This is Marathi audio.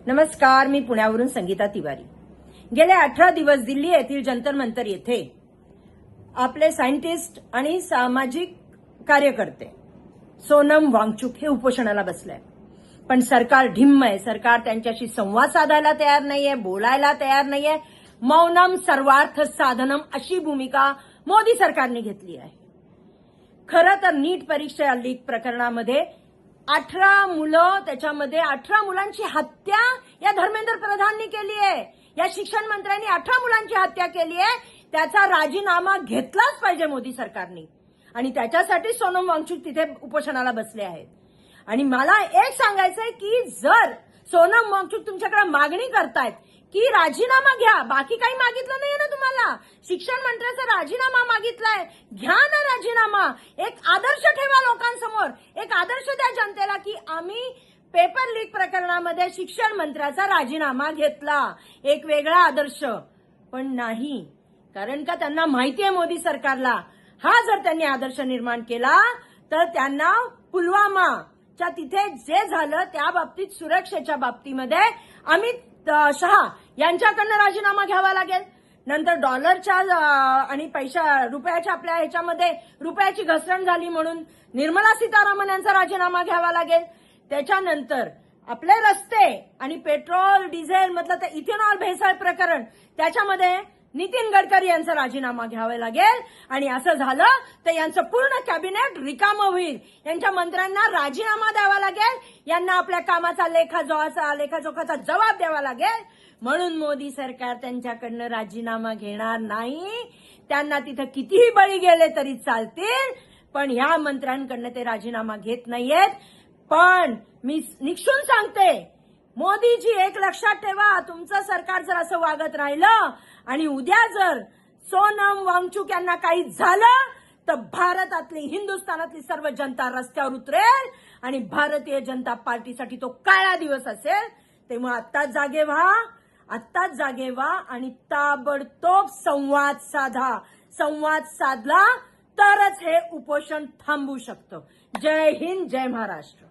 नमस्कार, मी पुण्यावरून संगीता तिवारी। गेले 18 दिवस दिल्ली येथील जंतर मंतर येथे आपले सायंटिस्ट आणि सामाजिक कार्यकर्ते सोनम वांगचुक हे उपोषणाला बसले। पण सरकार ढिम्म आहे। सरकार त्यांच्याशी संवाद साधायला तयार नाहीये, बोलायला तयार नाहीये। मौनम सर्वार्थ साधनम अशी भूमिका मोदी सरकारने घेतली आहे। खरं तर नीट परीक्षा लीक प्रकरणामध्ये 18 मुलं, त्याच्यामध्ये 18 मुलांची हत्या या धर्मेंद्र प्रधाननी केली आहे। या शिक्षण मंत्र्यांनी 18 मुलांची हत्या केली आहे। त्याचा राजीनामा घेतलाच पाहिजे मोदी सरकारने, आणि त्याच्यासाठी सोनम वांगचुक तिथे उपोषणाला बसले आहेत। आणि मला एक सांगायचंय की जर सोनम वांगचुक तुमच्याकडे मागणी करतायत की राजीनामा घ्या, बाकी काही मागितलं नाहीये ना तुम्हाला, शिक्षण मंत्र्याचा राजीनामा मागितलाय, घ्या ना राजीनामा। एक आदर्श ठेवा लोकांसमोर, एक आदर्श द्या जनतेला की आम्ही पेपर लीक प्रकरणामध्ये शिक्षण मंत्र्याचा राजीनामा घेतला, एक वेगळा आदर्श। पण नाही, कारण का त्यांना माहिती आहे मोदी सरकारला, हा जर त्यांनी आदर्श निर्माण केला तर त्यांना पुलवामाच्या तिथे जे झालं त्या बाबतीत, सुरक्षेच्या बाबतीमध्ये अमित शहा यांच्याकडनं राजीनामा घ्यावा लागेल। नंतर डॉलरच्या आणि रुपयाच्या आपल्या ह्याच्यामध्ये रुपयाची घसरण झाली म्हणून निर्मला सीतारामन यांचा राजीनामा घ्यावा लागेल। त्याच्यानंतर आपले रस्ते आणि पेट्रोल डिझेल मधलं ते इथेनॉल भेसळ प्रकरण, त्याच्यामध्ये नितीन गडकरी यांचा राजीनामा घ्यावा लागेल। आणि असं झालं तर यांचं पूर्ण कॅबिनेट रिकामं होईल, यांच्या मंत्र्यांना राजीनामा द्यावा लागेल, यांना आपल्या कामाचा लेखाजोखाचा जबाब द्यावा लागेल। म्हणून मोदी सरकार त्यांच्याकडनं राजीनामा घेणार नाही। त्यांना तिथं कितीही बळी गेले तरी चालतील, पण ह्या मंत्र्यांकडनं ते राजीनामा घेत नाहीयेत। पण मी निक्षून सांगते, मोदीजी एक लक्षात ठेवा, तुमचं सरकार जर असं वागत राहिलं आणि उद्या जर सोनम वांगचुक यांना काही झालं तर भारतातली, हिंदुस्थानातली सर्व जनता रस्त्यावर उतरेल आणि भारतीय जनता पार्टीसाठी तो काळा दिवस असेल। तेव्हा आत्ताच जागे व्हा, आत्ताच जागे व्हा आणि ताबडतोब संवाद साधा। संवाद साधला तरच हे उपोषण थांबू शकतं। जय हिंद, जय महाराष्ट्र।